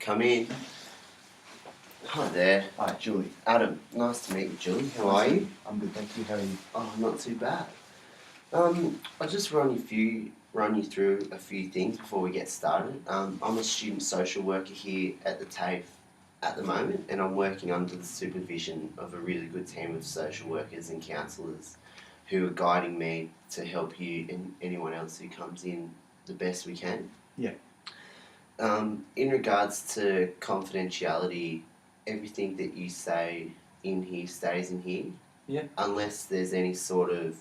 come in. Hi there. Hi, Julie. Adam, nice to meet you, Julie. How are you? I'm good, thank you. How are you? Oh, not too bad. I'll just run you through a few things before we get started. I'm a student social worker here at the TAFE at the moment, and I'm working under the supervision of a really good team of social workers and counsellors who are guiding me to help you and anyone else who comes in the best we can. Yeah. In regards to confidentiality, everything that you say in here stays in here. Yeah. Unless there's any sort of,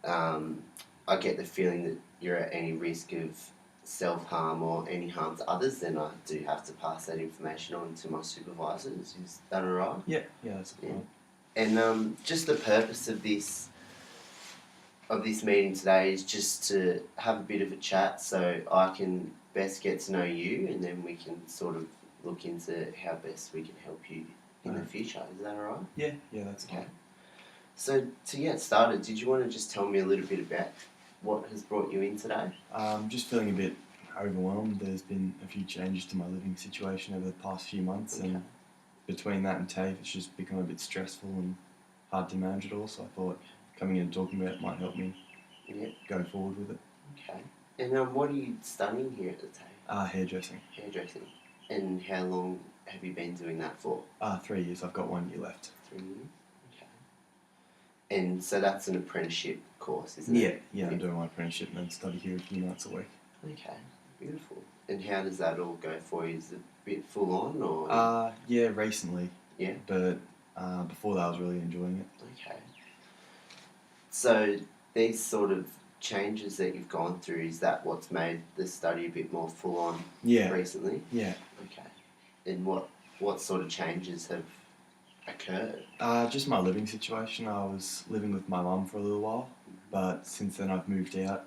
I get the feeling that you're at any risk of self-harm or any harm to others, then I do have to pass that information on to my supervisors. Is that alright? Yeah, that's fine. And just the purpose of this meeting today is just to have a bit of a chat so I can best get to know you, and then we can sort of look into how best we can help you in the future. Is that alright? Yeah, that's Okay. fine. So to get started, did you want to just tell me a little bit about what has brought you in today? Just feeling a bit overwhelmed. There's been a few changes to my living situation over the past few months, and between that and TAFE, it's just become a bit stressful and hard to manage it all. So I thought coming in and talking about it might help me go forward with it. Okay. And what are you studying here at the TAFE? Hairdressing. Hairdressing. And how long have you been doing that for? 3 years. I've got 1 year left. 3 years? Okay. And so that's an apprenticeship course, isn't it? Yeah, I'm doing my apprenticeship and then study here a few nights a week. Okay, beautiful. And how does that all go for you? Is it a bit full on or? Yeah, recently. Yeah. But before that I was really enjoying it. Okay. So these sort of changes that you've gone through, is that what's made the study a bit more full on recently? Yeah. Okay. And what sort of changes have occurred? Just my living situation. I was living with my mum for a little while, but since then I've moved out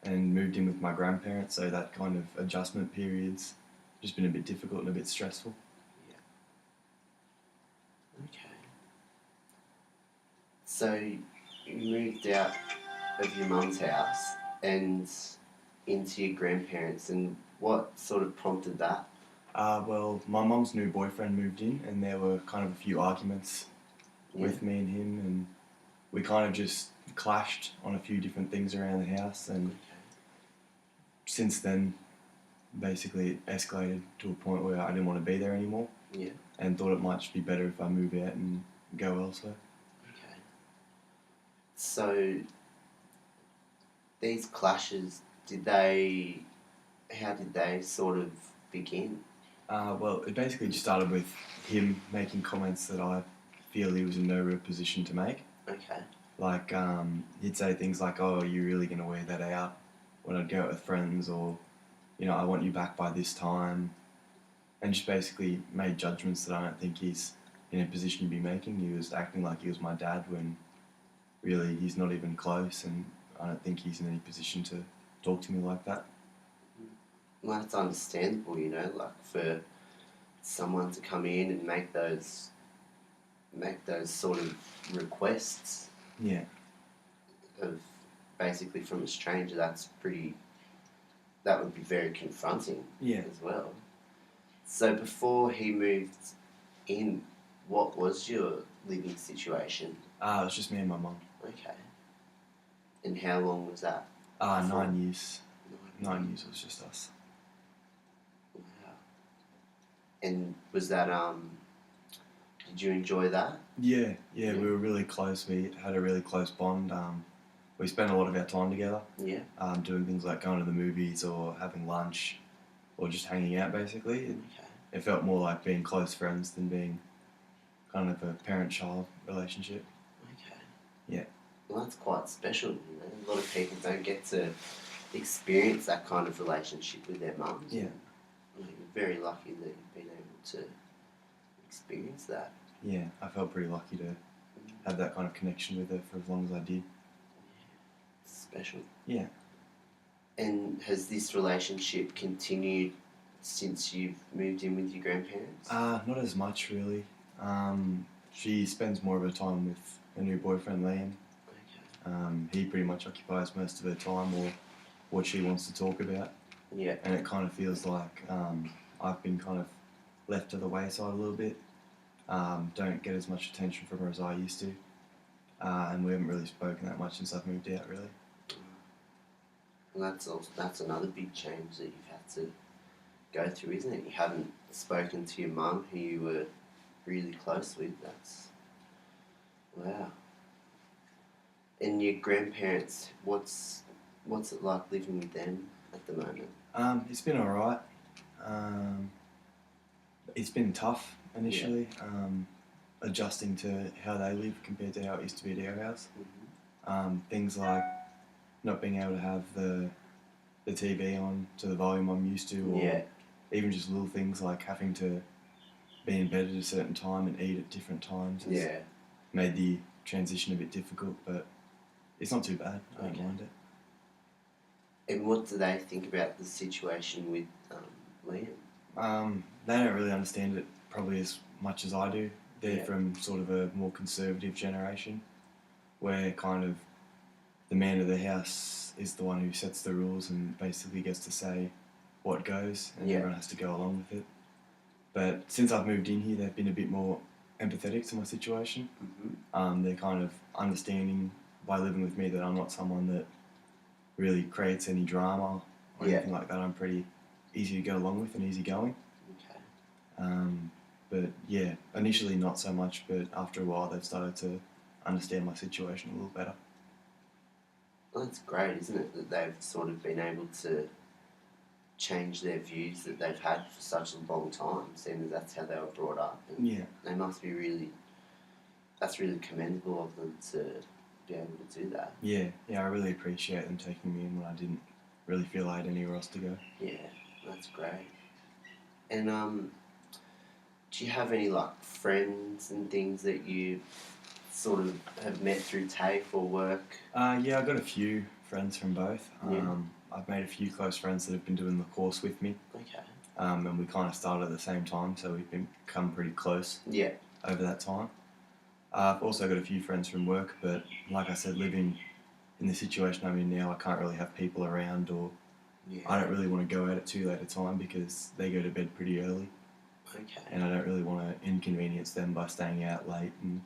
and moved in with my grandparents, so that kind of adjustment period's just been a bit difficult and a bit stressful. Yeah. Okay. So you moved out of your mum's house and into your grandparents, and what sort of prompted that? Well, my mum's new boyfriend moved in, and there were kind of a few arguments with me and him, and we kind of just clashed on a few different things around the house, and since then, basically it escalated to a point where I didn't want to be there anymore, and thought it might just be better if I move out and go elsewhere. Okay. So these clashes, how did they sort of begin? Well, it basically just started with him making comments that I feel he was in no real position to make. Okay. Like, he'd say things like, "Oh, are you really going to wear that out when I'd go out with friends?" Or, "I want you back by this time." And just basically made judgments that I don't think he's in a position to be making. He was acting like he was my dad when really he's not even close, and I don't think he's in any position to talk to me like that. Well, that's understandable, like for someone to come in and make those sort of requests. Yeah. Of basically from a stranger, that would be very confronting. As well. So before he moved in, what was your living situation? It was just me and my mum. Okay. And how long was that? 9 years. 9 years, it was just us. Wow. And was that, did you enjoy that? Yeah, we were really close. We had a really close bond. We spent a lot of our time together. Yeah. Doing things like going to the movies or having lunch or just hanging out, basically. It felt more like being close friends than being kind of a parent-child relationship. Okay. Yeah. Well, that's quite special, A lot of people don't get to experience that kind of relationship with their mums. Yeah. You're very lucky that you've been able to experience that. Yeah, I felt pretty lucky to have that kind of connection with her for as long as I did. Special. Yeah. And has this relationship continued since you've moved in with your grandparents? Not as much, really. She spends more of her time with her new boyfriend, Liam. Okay. He pretty much occupies most of her time, or what she wants to talk about. Yeah. And it kind of feels like I've been kind of left to the wayside a little bit. Don't get as much attention from her as I used to. And we haven't really spoken that much since I've moved out, really. And that's another big change that you've had to go through, isn't it? You haven't spoken to your mum, who you were really close with. That's wow. And your grandparents, what's it like living with them at the moment? It's been alright. It's been tough initially, adjusting to how they live compared to how it used to be at our house. Mm-hmm. Things like not being able to have the TV on to the volume I'm used to, or even just little things like having to be in bed at a certain time and eat at different times. It's made the transition a bit difficult, but it's not too bad. I don't mind it. And what do they think about the situation with Liam? They don't really understand it probably as much as I do. They're from sort of a more conservative generation, where kind of the man of the house is the one who sets the rules and basically gets to say what goes, and everyone has to go along with it. But since I've moved in here, they've been a bit more empathetic to my situation. Mm-hmm. They're kind of understanding by living with me that I'm not someone that really creates any drama or anything like that. I'm pretty easy to get along with and easygoing. Okay. But yeah, initially not so much, but after a while they've started to understand my situation a little better. Well, that's great, isn't it, that they've sort of been able to change their views that they've had for such a long time, seeing as that's how they were brought up. And they must be that's really commendable of them to be able to do that. Yeah, I really appreciate them taking me in when I didn't really feel I had anywhere else to go. Yeah, that's great. And do you have any like friends and things that you sort of have met through TAFE or work? Yeah, I've got a few friends from both. I've made a few close friends that have been doing the course with me. Okay. And we kind of started at the same time, so we've become pretty close over that time. I've also got a few friends from work, but like I said, living in the situation I'm in now, I can't really have people around, or I don't really want to go out at too late a time because they go to bed pretty early. Okay. And I don't really want to inconvenience them by staying out late and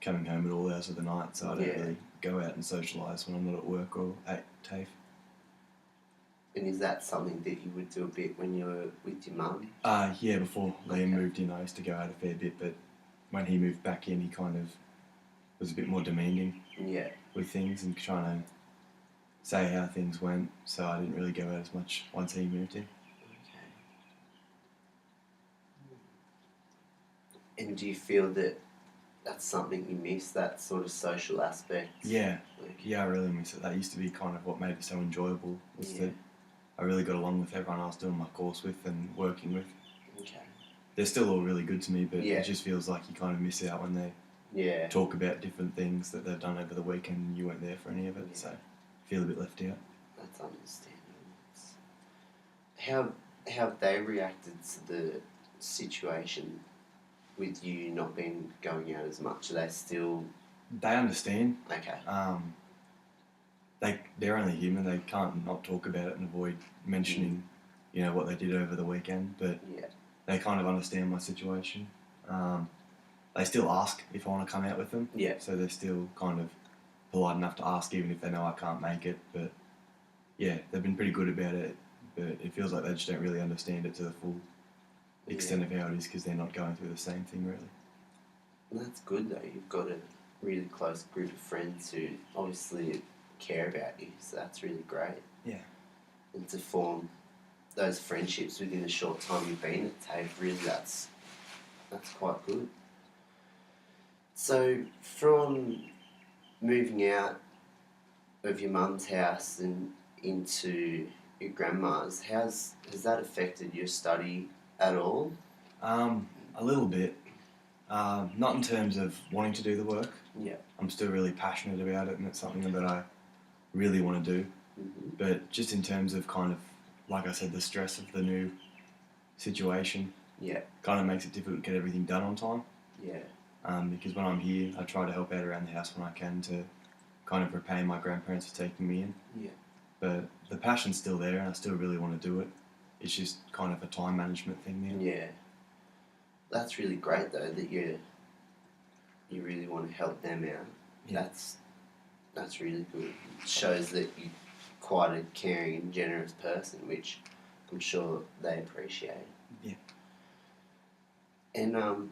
coming home at all hours of the night, so I don't really go out and socialise when I'm not at work or at TAFE. And is that something that you would do a bit when you were with your mum? Yeah, before Liam moved in, I used to go out a fair bit, but when he moved back in, he kind of was a bit more demanding with things and trying to say how things went, so I didn't really go out as much once he moved in. Okay. And do you feel that that's something you miss, that sort of social aspect? Yeah, I really miss it. That used to be kind of what made it so enjoyable, was that I really got along with everyone I was doing my course with and working with. Okay. They're still all really good to me, but it just feels like you kind of miss out when they talk about different things that they've done over the weekend and you weren't there for any of it, so I feel a bit left out. That's understandable. How have they reacted to the situation with you not going out as much? Are they still... They understand. Okay. They're only human. They can't not talk about it and avoid mentioning, what they did over the weekend. But they kind of understand my situation. They still ask if I want to come out with them. Yeah. So they're still kind of polite enough to ask, even if they know I can't make it. But yeah, they've been pretty good about it. But it feels like they just don't really understand it to the full extent of how it is, because they're not going through the same thing, really. Well, that's good though. You've got a really close group of friends who obviously care about you, so that's really great. Yeah. And to form those friendships within the short time you've been at TAFE, really that's quite good. So from moving out of your mum's house and into your grandma's, has that affected your study at all? A little bit. Not in terms of wanting to do the work. Yeah. I'm still really passionate about it, and it's something that I really want to do. Mm-hmm. But just in terms of kind of, like I said, the stress of the new situation kind of makes it difficult to get everything done on time. Yeah. Because when I'm here, I try to help out around the house when I can to kind of repay my grandparents for taking me in. Yeah. But the passion's still there, and I still really want to do it. it's just kind of a time management thing now. Yeah. That's really great though that you really want to help them out. Yeah. That's really good. It shows that you're quite a caring and generous person, which I'm sure they appreciate. Yeah. And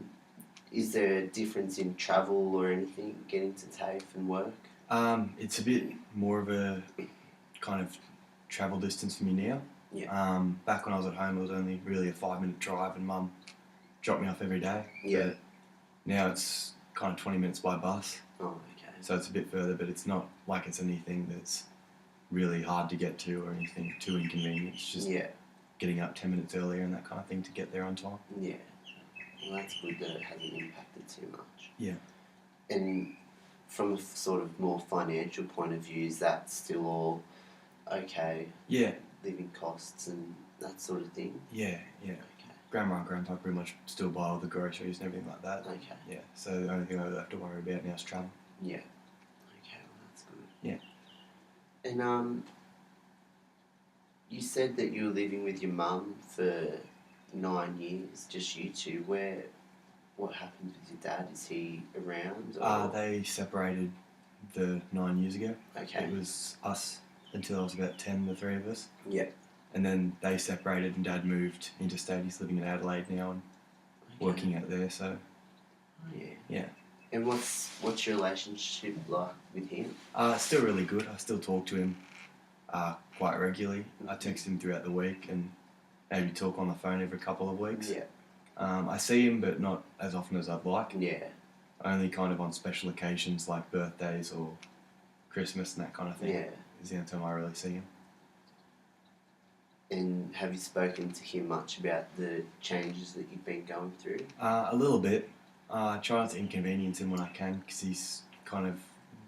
is there a difference in travel or anything getting to TAFE and work? It's a bit more of a kind of travel distance for me now. Yeah. Back when I was at home, it was only really a 5-minute drive, and Mum dropped me off every day. Yeah. But now it's kind of 20 minutes by bus, Oh, okay. so it's a bit further, but it's not like it's anything that's really hard to get to or anything too inconvenient. It's just Yeah. getting up 10 minutes earlier and that kind of thing to get there on time. Yeah. Well, that's good that it hasn't impacted too much. Yeah. And from a sort of more financial point of view, is that still all okay? Yeah. Living costs and that sort of thing? Yeah. Okay. Grandma and Grandpa pretty much still buy all the groceries and everything like that. Okay. Yeah, so the only thing I really have to worry about now is travel. Yeah. Okay, well that's good. Yeah. And you said that you were living with your mum for 9 years, just you two. What happened with your dad? Is he around? Or? They separated 9 years ago. Okay. It was us until I was about 10, the three of us. Yeah. And then they separated and Dad moved interstate. He's living in Adelaide now and working out there, so... Oh, yeah. Yeah. And what's your relationship like with him? Still really good. I still talk to him quite regularly. I text him throughout the week and maybe talk on the phone every couple of weeks. Yeah. I see him, but not as often as I'd like. Yeah. Only kind of on special occasions like birthdays or Christmas and that kind of thing. Yeah. Is the only time I really see him. And have you spoken to him much about the changes that you've been going through? A little bit. I try not to inconvenience him when I can because he's kind of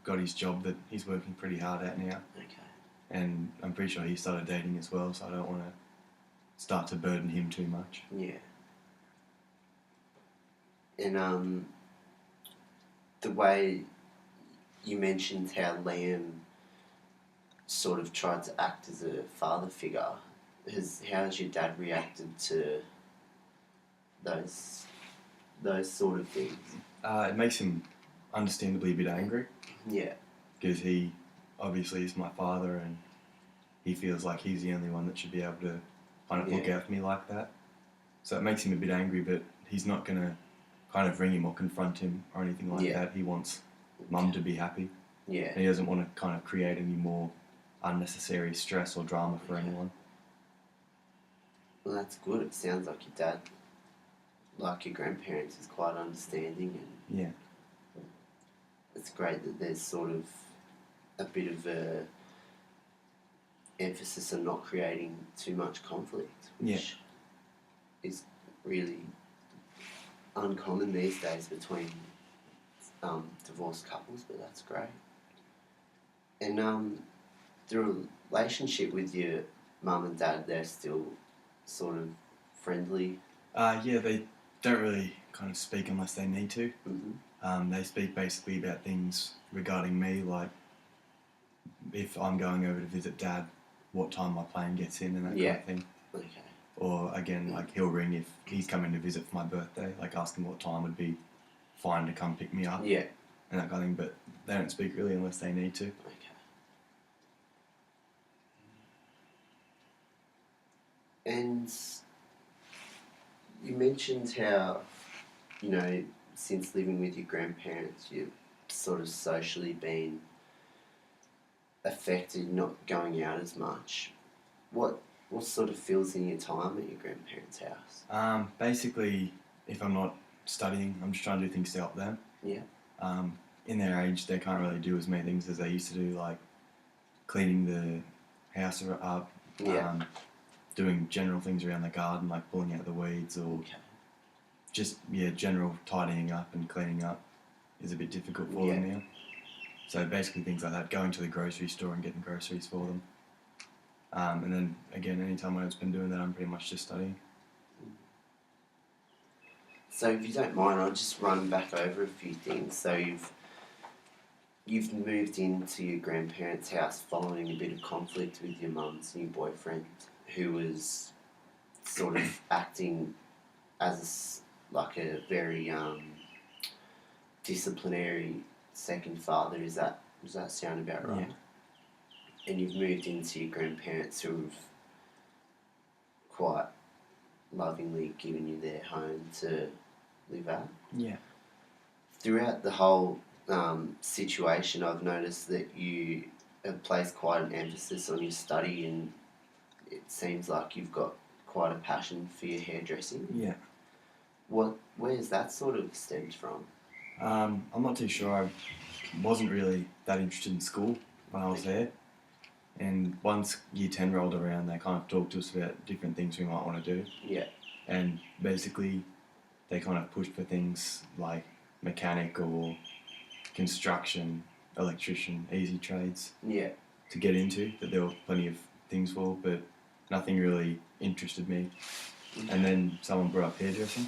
got his job that he's working pretty hard at now. Okay. And I'm pretty sure he started dating as well, so I don't want to start to burden him too much. Yeah. And the way you mentioned how Liam sort of tried to act as a father figure, how has your dad reacted to those sort of things? It makes him understandably a bit angry Yeah. because he obviously is my father and he feels like he's the only one that should be able to kind of look Yeah. out for me like that. So it makes him a bit angry, but he's not going to kind of ring him or confront him or anything like Yeah. that. He wants Mum to be happy. Yeah. And he doesn't want to kind of create any more unnecessary stress or drama for Okay. anyone. Well, that's good. It sounds like your dad, like your grandparents, is quite understanding, and Yeah. it's great that there's sort of a bit of a emphasis on not creating too much conflict, which is really uncommon these days between divorced couples, but that's great. And the relationship with your mum and dad, they're still sort of friendly. Yeah, they don't really kind of speak unless they need to. Mm-hmm. They speak basically about things regarding me, like if I'm going over to visit Dad, what time my plane gets in and that Yeah. kind of thing. Okay. Or again, like he'll ring if he's coming to visit for my birthday, like ask him what time would be fine to come pick me up Yeah. and that kind of thing, but they don't speak really unless they need to. Okay. And you mentioned how, since living with your grandparents, you've sort of socially been affected, not going out as much. What sort of fills in your time at your grandparents' house? Basically, if I'm not studying, I'm just trying to do things to help them. Yeah. In their age, they can't really do as many things as they used to do, like cleaning the house up, Yeah. doing general things around the garden, like pulling out the weeds or Okay. just, general tidying up and cleaning up is a bit difficult for them now. So basically things like that, going to the grocery store and getting groceries for them. And then, again, any time I've been doing that, I'm pretty much just studying. So if you don't mind, I'll just run back over a few things. So you've moved into your grandparents' house following a bit of conflict with your mum's new boyfriend, who was sort of acting as like a very disciplinary second father. Does that sound about right? Yeah. And you've moved into your grandparents who have quite lovingly given you their home to live at. Yeah. Throughout the whole situation, I've noticed that you have placed quite an emphasis on your study, and it seems like you've got quite a passion for your hairdressing. Yeah. Where's that sort of stemmed from? I'm not too sure. I wasn't really that interested in school when I was there. And once year 10 rolled around, they kind of talked to us about different things we might want to do. Yeah. And basically, they kind of pushed for things like mechanic or construction, electrician, easy trades Yeah. to get into, that there were plenty of things for, but nothing really interested me. Okay. And then someone brought up hairdressing.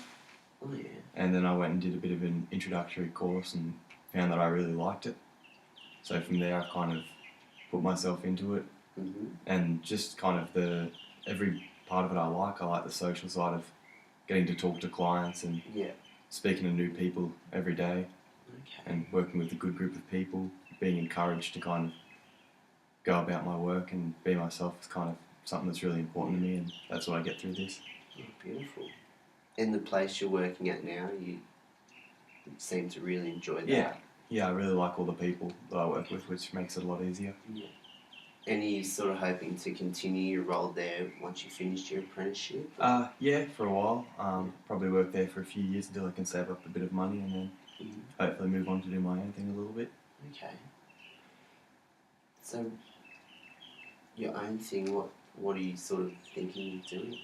Oh, yeah. And then I went and did a bit of an introductory course and found that I really liked it. So from there, I kind of put myself into it, Mm-hmm. and just kind of every part of it I like. I like the social side of getting to talk to clients and speaking to new people every day, and working with a good group of people, being encouraged to kind of go about my work and be myself is kind of something that's really important to me, and that's what I get through this. Oh, beautiful. In the place you're working at now, you seem to really enjoy that. Yeah, I really like all the people that I work with, which makes it a lot easier. Yeah. And are you sort of hoping to continue your role there once you finished your apprenticeship? Yeah, for a while. Probably work there for a few years until I can save up a bit of money, and then hopefully move on to do my own thing a little bit. Okay. So, your own thing, what are you sort of thinking of doing?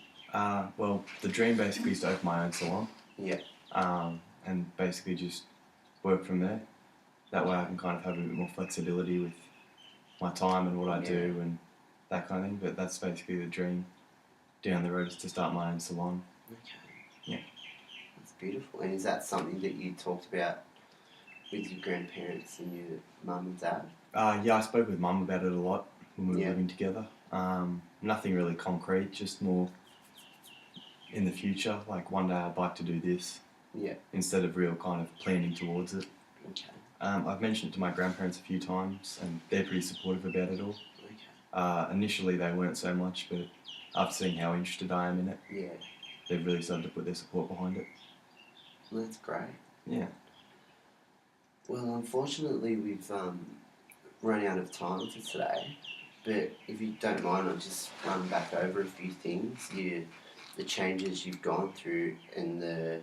Well, the dream basically is to open my own salon. Yeah. And basically just work from there. That way I can kind of have a bit more flexibility with my time and what I do and that kind of thing. But that's basically the dream down the road, is to start my own salon. Okay. Yeah. That's beautiful. And is that something that you talked about with your grandparents and your mum and dad? Yeah, I spoke with mum about it a lot when we were living together. Nothing really concrete, just more in the future. Like one day I'd like to do this. Yeah. Instead of real kind of planning towards it. Okay. I've mentioned it to my grandparents a few times, and they're pretty supportive about it all. Okay. Initially they weren't so much, but after seeing how interested I am in it, they've really started to put their support behind it. Well, that's great. Yeah. Well, unfortunately we've run out of time for today, but if you don't mind, I'll just run back over a few things. The changes you've gone through and the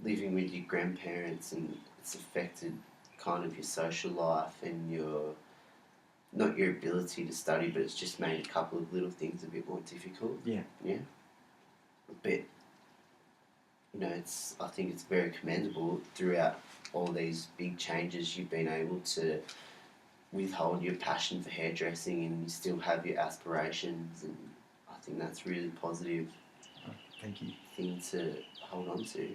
living with your grandparents, and it's affected kind of your social life and not your ability to study, but it's just made a couple of little things a bit more difficult. Yeah. Yeah. But I think it's very commendable throughout all these big changes you've been able to withhold your passion for hairdressing, and you still have your aspirations, and I think that's really positive. Thank you. Thing to hold on to.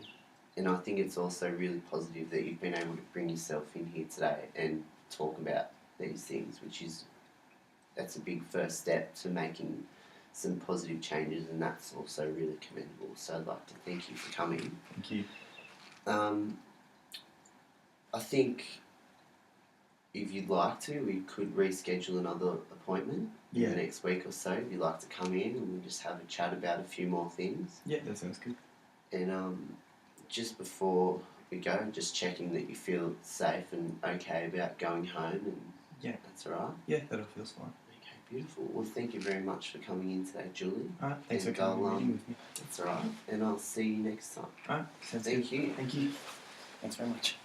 And I think it's also really positive that you've been able to bring yourself in here today and talk about these things, that's a big first step to making some positive changes, and that's also really commendable. So I'd like to thank you for coming. Thank you. I think if you'd like to, we could reschedule another appointment in the next week or so. If you'd like to come in and we'll just have a chat about a few more things. Yeah, that sounds good. And just before we go, just checking that you feel safe and okay about going home, and that's all right? Yeah, that all feels fine. Okay, beautiful. Well, thank you very much for coming in today, Julie. Alright, thanks for coming and meeting with me. That's all right. And I'll see you next time. Alright, sounds good. Thank you. Thank you. Thanks very much.